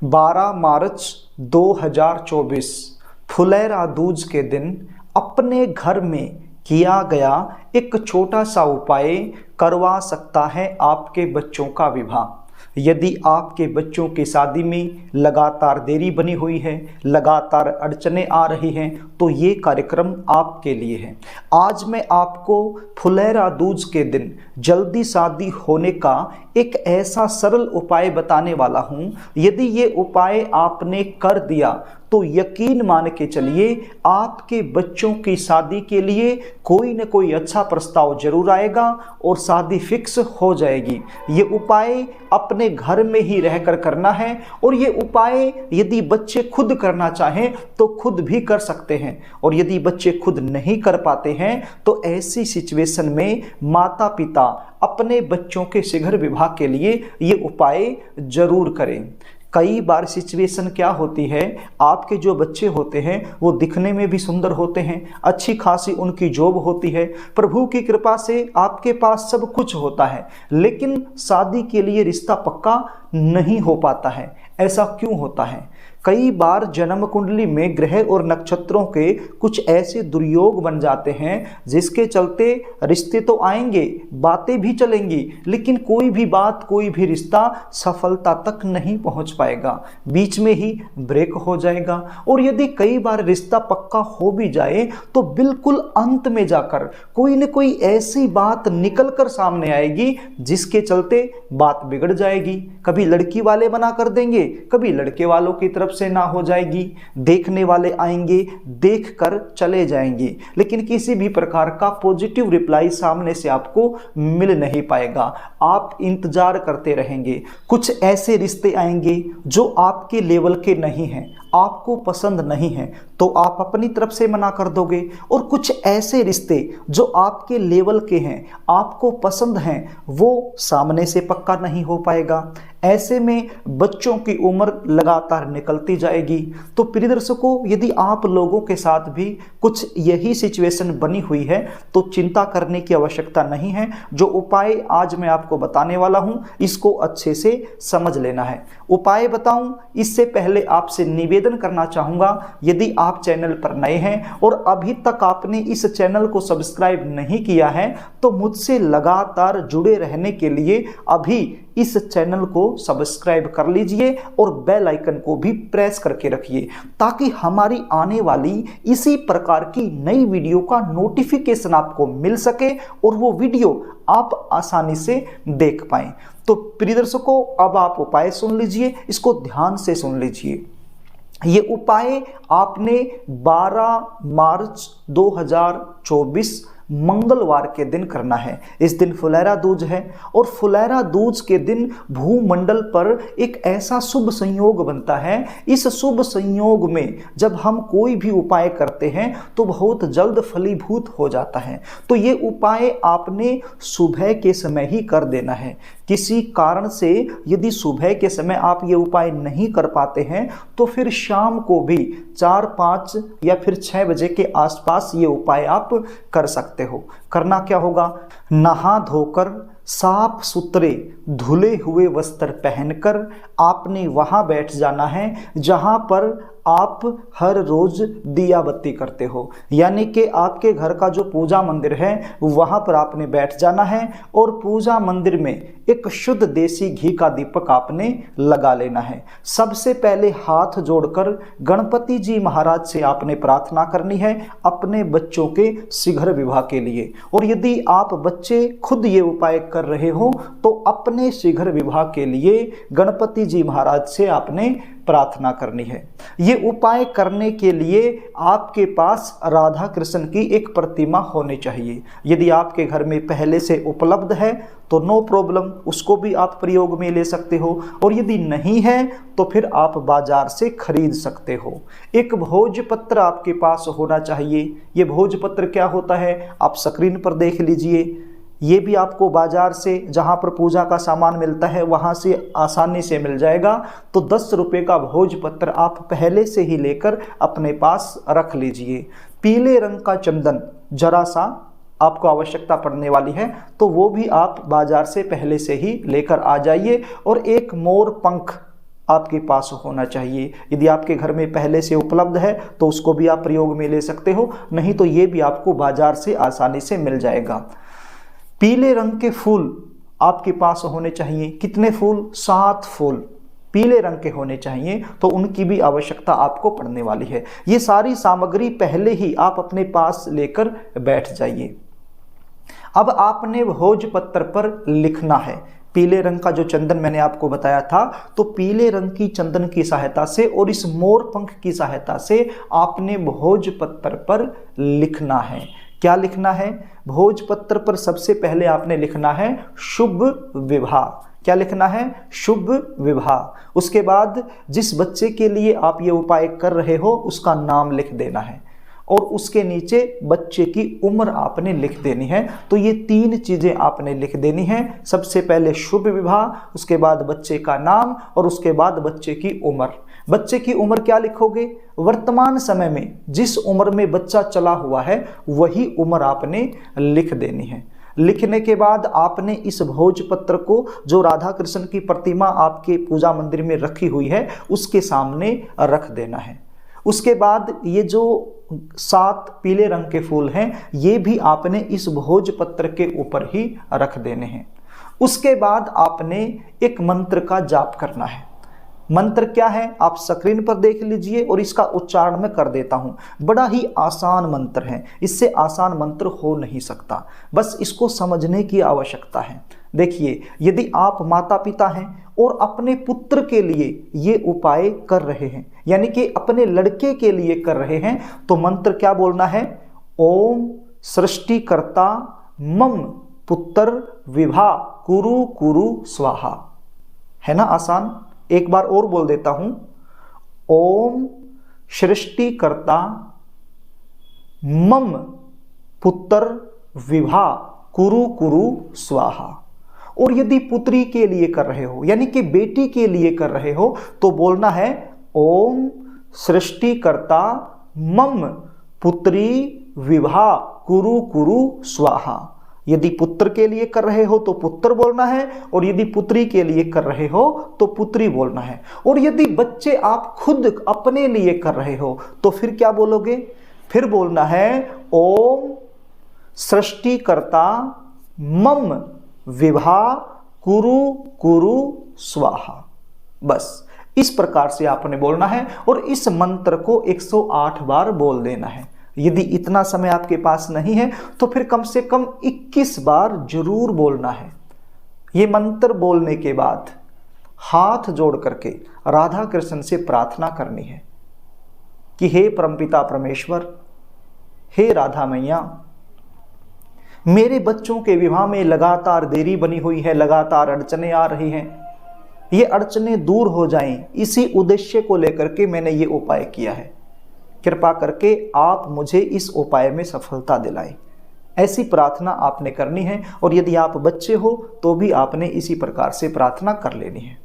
12 मार्च 2024 फुलेरा दूज के दिन अपने घर में किया गया एक छोटा सा उपाय करवा सकता है आपके बच्चों का विवाह। यदि आपके बच्चों की शादी में लगातार देरी बनी हुई है, लगातार अड़चनें आ रही हैं, तो ये कार्यक्रम आपके लिए है। आज मैं आपको फुलेरा दूज के दिन जल्दी शादी होने का एक ऐसा सरल उपाय बताने वाला हूँ। यदि ये उपाय आपने कर दिया तो यकीन मान के चलिए आपके बच्चों की शादी के लिए कोई न कोई अच्छा प्रस्ताव जरूर आएगा और शादी फिक्स हो जाएगी। ये उपाय अपने घर में ही रहकर करना है और ये उपाय यदि बच्चे खुद करना चाहें तो खुद भी कर सकते हैं, और यदि बच्चे खुद नहीं कर पाते हैं तो ऐसी सिचुएशन में माता पिता अपने बच्चों के शीघ्र विवाह के लिए ये उपाय जरूर करें। कई बार सिचुएशन क्या होती है, आपके जो बच्चे होते हैं वो दिखने में भी सुंदर होते हैं, अच्छी खासी उनकी जॉब होती है, प्रभु की कृपा से आपके पास सब कुछ होता है, लेकिन शादी के लिए रिश्ता पक्का नहीं हो पाता है। ऐसा क्यों होता है? कई बार जन्म कुंडली में ग्रह और नक्षत्रों के कुछ ऐसे दुर्योग बन जाते हैं जिसके चलते रिश्ते तो आएंगे, बातें भी चलेंगी, लेकिन कोई भी बात, कोई भी रिश्ता सफलता तक नहीं पहुंच पाएगा, बीच में ही ब्रेक हो जाएगा। और यदि कई बार रिश्ता पक्का हो भी जाए तो बिल्कुल अंत में जाकर कोई न कोई ऐसी बात निकल कर सामने आएगी जिसके चलते बात बिगड़ जाएगी। कभी लड़की वाले मना कर देंगे, कभी लड़के वालों की तरफ से ना हो जाएगी, देखने वाले आएंगे, देख कर चले जाएंगे, लेकिन किसी भी प्रकार का पॉजिटिव रिप्लाई सामने से आपको मिल नहीं पाएगा। आप इंतजार करते रहेंगे। कुछ ऐसे रिश्ते आएंगे जो आपके लेवल के नहीं हैं, आपको पसंद नहीं है, तो आप अपनी तरफ से मना कर दोगे, और कुछ ऐसे रिश्ते जो आपके लेवल के हैं, आपको पसंद हैं, वो सामने से पक्का नहीं हो पाएगा। ऐसे में बच्चों की उम्र लगातार निकलती जाएगी। तो प्रिय दर्शकों, यदि आप लोगों के साथ भी कुछ यही सिचुएशन बनी हुई है तो चिंता करने की आवश्यकता नहीं है। जो उपाय आज मैं आपको बताने वाला हूं इसको अच्छे से समझ लेना है। उपाय बताऊं इससे पहले आपसे निवेदन करना चाहूंगा, यदि आप चैनल पर नए हैं और अभी तक आपने इस चैनल को सब्सक्राइब नहीं किया है तो मुझसे लगातार जुड़े रहने के लिए अभी इस चैनल को सब्सक्राइब कर लीजिए और बेल आइकन को भी प्रेस करके रखिए, ताकि हमारी आने वाली इसी प्रकार की नई वीडियो का नोटिफिकेशन आपको मिल सके और वो वीडियो आप आसानी से देख पाएं। तो प्रिय दर्शकों, अब आप उपाय सुन लीजिए, इसको ध्यान से सुन लीजिए। ये उपाय आपने 12 मार्च 2024 मंगलवार के दिन करना है। इस दिन फुलेरा दूज है और फुलेरा दूज के दिन भूमंडल पर एक ऐसा शुभ संयोग बनता है। इस शुभ संयोग में जब हम कोई भी उपाय करते हैं तो बहुत जल्द फलीभूत हो जाता है। तो ये उपाय आपने सुबह के समय ही कर देना है। किसी कारण से यदि सुबह के समय आप ये उपाय नहीं कर पाते हैं तो फिर शाम को भी 4, 5 या फिर 6 बजे के आसपास ये उपाय आप कर सकते हो। करना क्या होगा? नहा धोकर साफ सुथरे धुले हुए वस्त्र पहनकर आपने वहां बैठ जाना है जहां पर आप हर रोज दिया बत्ती करते हो, यानी कि आपके घर का जो पूजा मंदिर है वहां पर आपने बैठ जाना है और पूजा मंदिर में एक शुद्ध देसी घी का दीपक आपने लगा लेना है। सबसे पहले हाथ जोड़कर गणपति जी महाराज से आपने प्रार्थना करनी है अपने बच्चों के शीघ्र विवाह के लिए। और यदि आप बच्चे खुद ये उपाय कर रहे हो तो अपने शीघ्र विवाह के लिए गणपति जी महाराज से आपने प्रार्थना करनी है। ये उपाय करने के लिए आपके पास राधा कृष्ण की एक प्रतिमा होनी चाहिए। यदि आपके घर में पहले से उपलब्ध है तो नो प्रॉब्लम, उसको भी आप प्रयोग में ले सकते हो, और यदि नहीं है तो फिर आप बाजार से खरीद सकते हो। एक भोजपत्र आपके पास होना चाहिए। ये भोजपत्र क्या होता है आप स्क्रीन पर देख लीजिए। ये भी आपको बाजार से, जहाँ पर पूजा का सामान मिलता है वहाँ से आसानी से मिल जाएगा। तो 10 रुपये का भोजपत्र आप पहले से ही लेकर अपने पास रख लीजिए। पीले रंग का चंदन जरा सा आपको आवश्यकता पड़ने वाली है, तो वो भी आप बाजार से पहले से ही लेकर आ जाइए। और एक मोर पंख आपके पास होना चाहिए। यदि आपके घर में पहले से उपलब्ध है तो उसको भी आप प्रयोग में ले सकते हो, नहीं तो ये भी आपको बाजार से आसानी से मिल जाएगा। पीले रंग के फूल आपके पास होने चाहिए। कितने फूल? 7 फूल पीले रंग के होने चाहिए, तो उनकी भी आवश्यकता आपको पड़ने वाली है। ये सारी सामग्री पहले ही आप अपने पास लेकर बैठ जाइए। अब आपने भोजपत्र पर लिखना है। पीले रंग का जो चंदन मैंने आपको बताया था, तो पीले रंग की चंदन की सहायता से और इस मोर पंख की सहायता से आपने भोजपत्र पर लिखना है। क्या लिखना है? भोजपत्र पर सबसे पहले आपने लिखना है शुभ विवाह। क्या लिखना है? शुभ विवाह। उसके बाद जिस बच्चे के लिए आप ये उपाय कर रहे हो उसका नाम लिख देना है और उसके नीचे बच्चे की उम्र आपने लिख देनी है। तो ये 3 चीजें आपने लिख देनी है। सबसे पहले शुभ विवाह, उसके बाद बच्चे का नाम और उसके बाद बच्चे की उम्र। बच्चे की उम्र क्या लिखोगे? वर्तमान समय में जिस उम्र में बच्चा चला हुआ है वही उम्र आपने लिख देनी है। लिखने के बाद आपने इस भोजपत्र को, जो राधा कृष्ण की प्रतिमा आपके पूजा मंदिर में रखी हुई है, उसके सामने रख देना है। उसके बाद ये जो 7 पीले रंग के फूल हैं, ये भी आपने इस भोजपत्र के ऊपर ही रख देने हैं। उसके बाद आपने एक मंत्र का जाप करना है। मंत्र क्या है? आप स्क्रीन पर देख लीजिए और इसका उच्चारण मैं कर देता हूं। बड़ा ही आसान मंत्र है, इससे आसान मंत्र हो नहीं सकता, बस इसको समझने की आवश्यकता है। देखिए, यदि आप माता पिता हैं और अपने पुत्र के लिए ये उपाय कर रहे हैं, यानी कि अपने लड़के के लिए कर रहे हैं, तो मंत्र क्या बोलना है? ओम सृष्टिकर्ता मम पुत्र विभा कुरु कुरु स्वाहा। है ना आसान? एक बार और बोल देता हूं। ओम सृष्टिकर्ता मम पुत्र विभा कुरु कुरु स्वाहा। और यदि पुत्री के लिए कर रहे हो, यानी कि बेटी के लिए कर रहे हो, तो बोलना है ओम सृष्टिकर्ता मम पुत्री विभा कुरु कुरु स्वाहा। यदि पुत्र के लिए कर रहे हो तो पुत्र बोलना है, और यदि पुत्री के लिए कर रहे हो तो पुत्री बोलना है। और यदि बच्चे आप खुद अपने लिए कर रहे हो तो फिर क्या बोलोगे? फिर बोलना है ओम सृष्टिकर्ता मम विभा कुरु कुरु स्वाहा। बस इस प्रकार से आपने बोलना है और इस मंत्र को 108 बार बोल देना है। यदि इतना समय आपके पास नहीं है तो फिर कम से कम 21 बार जरूर बोलना है। ये मंत्र बोलने के बाद हाथ जोड़ करके राधा कृष्ण से प्रार्थना करनी है कि हे परमपिता परमेश्वर, हे राधा मैया, मेरे बच्चों के विवाह में लगातार देरी बनी हुई है, लगातार अड़चने आ रही हैं, ये अड़चने दूर हो जाएं, इसी उद्देश्य को लेकर के मैंने ये उपाय किया है। कृपा करके आप मुझे इस उपाय में सफलता दिलाएं। ऐसी प्रार्थना आपने करनी है। और यदि आप बच्चे हो तो भी आपने इसी प्रकार से प्रार्थना कर लेनी है।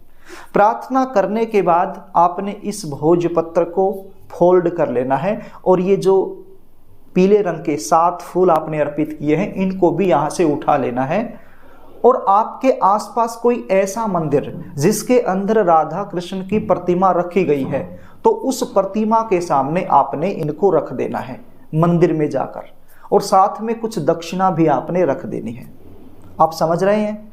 प्रार्थना करने के बाद आपने इस भोजपत्र को फोल्ड कर लेना है और ये जो पीले रंग के 7 फूल आपने अर्पित किए हैं, इनको भी यहाँ से उठा लेना है। और आपके आसपास कोई ऐसा मंदिर जिसके अंदर राधा कृष्ण की प्रतिमा रखी गई है, तो उस प्रतिमा के सामने आपने इनको रख देना है मंदिर में जाकर, और साथ में कुछ दक्षिणा भी आपने रख देनी है। आप समझ रहे हैं?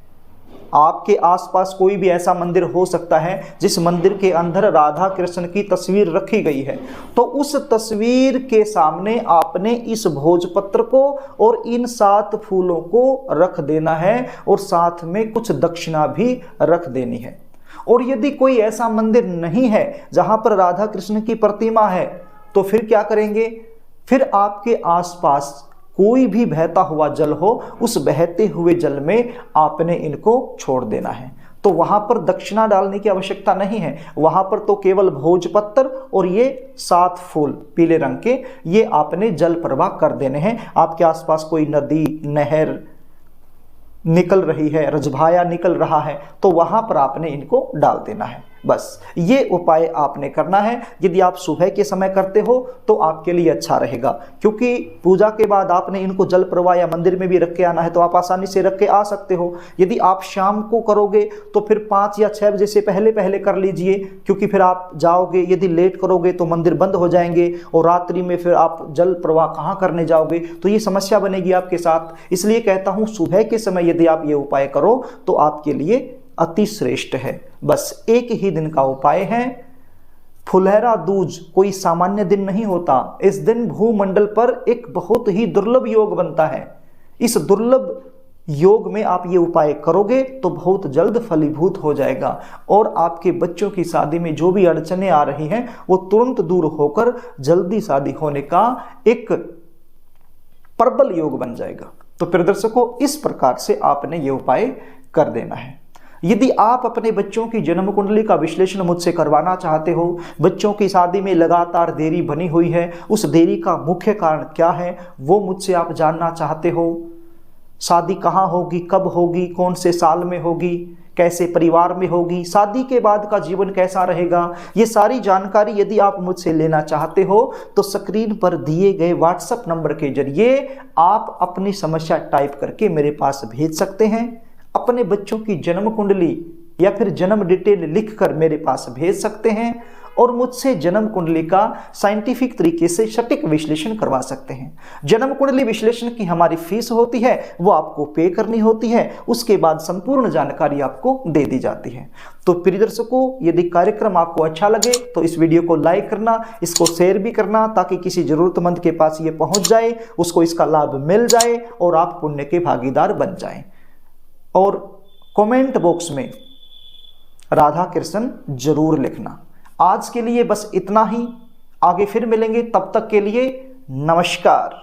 आपके आसपास कोई भी ऐसा मंदिर हो सकता है जिस मंदिर के अंदर राधा कृष्ण की तस्वीर रखी गई है, तो उस तस्वीर के सामने आपने इस भोजपत्र को और इन 7 फूलों को रख देना है और साथ में कुछ दक्षिणा भी रख देनी है। और यदि कोई ऐसा मंदिर नहीं है जहां पर राधा कृष्ण की प्रतिमा है, तो फिर क्या करेंगे? फिर आपके आसपास कोई भी बहता हुआ जल हो, उस बहते हुए जल में आपने इनको छोड़ देना है। तो वहां पर दक्षिणा डालने की आवश्यकता नहीं है, वहां पर तो केवल भोजपत्र और ये 7 फूल पीले रंग के, ये आपने जल प्रवाह कर देने हैं। आपके आसपास कोई नदी, नहर निकल रही है, रजभाया निकल रहा है, तो वहां पर आपने इनको डाल देना है। बस ये उपाय आपने करना है। यदि आप सुबह के समय करते हो तो आपके लिए अच्छा रहेगा, क्योंकि पूजा के बाद आपने इनको जल प्रवाह या मंदिर में भी रख के आना है, तो आप आसानी से रख के आ सकते हो। यदि आप शाम को करोगे तो फिर 5 या 6 बजे से पहले पहले कर लीजिए, क्योंकि फिर आप जाओगे, यदि लेट करोगे तो मंदिर बंद हो जाएंगे और रात्रि में फिर आप जल प्रवाह कहाँ करने जाओगे, तो ये समस्या बनेगी आपके साथ। इसलिए कहता हूँ सुबह के समय यदि आप ये उपाय करो तो आपके लिए अति श्रेष्ठ है। बस एक ही दिन का उपाय है। फुलहरा दूज कोई सामान्य दिन नहीं होता। इस दिन भूमंडल पर एक बहुत ही दुर्लभ योग बनता है। इस दुर्लभ योग में आप ये उपाय करोगे तो बहुत जल्द फलीभूत हो जाएगा और आपके बच्चों की शादी में जो भी अड़चनें आ रही हैं वो तुरंत दूर होकर जल्दी शादी होने का एक प्रबल योग बन जाएगा। तो प्रिय दर्शकों, इस प्रकार से आपने ये उपाय कर देना है। यदि आप अपने बच्चों की जन्म कुंडली का विश्लेषण मुझसे करवाना चाहते हो, बच्चों की शादी में लगातार देरी बनी हुई है, उस देरी का मुख्य कारण क्या है वो मुझसे आप जानना चाहते हो, शादी कहाँ होगी, कब होगी, कौन से साल में होगी, कैसे परिवार में होगी, शादी के बाद का जीवन कैसा रहेगा, ये सारी जानकारी यदि आप मुझसे लेना चाहते हो तो स्क्रीन पर दिए गए व्हाट्सएप नंबर के जरिए आप अपनी समस्या टाइप करके मेरे पास भेज सकते हैं। अपने बच्चों की जन्म कुंडली या फिर जन्म डिटेल लिखकर मेरे पास भेज सकते हैं और मुझसे जन्म कुंडली का साइंटिफिक तरीके से सटीक विश्लेषण करवा सकते हैं। जन्म कुंडली विश्लेषण की हमारी फीस होती है, वो आपको पे करनी होती है, उसके बाद संपूर्ण जानकारी आपको दे दी जाती है। तो प्रिय दर्शकों, यदि कार्यक्रम आपको अच्छा लगे तो इस वीडियो को लाइक करना, इसको शेयर भी करना, ताकि किसी जरूरतमंद के पास ये पहुंच जाए, उसको इसका लाभ मिल जाए और आप पुण्य के भागीदार बन जाएं। और कमेंट बॉक्स में राधा कृष्ण जरूर लिखना। आज के लिए बस इतना ही, आगे फिर मिलेंगे, तब तक के लिए नमस्कार।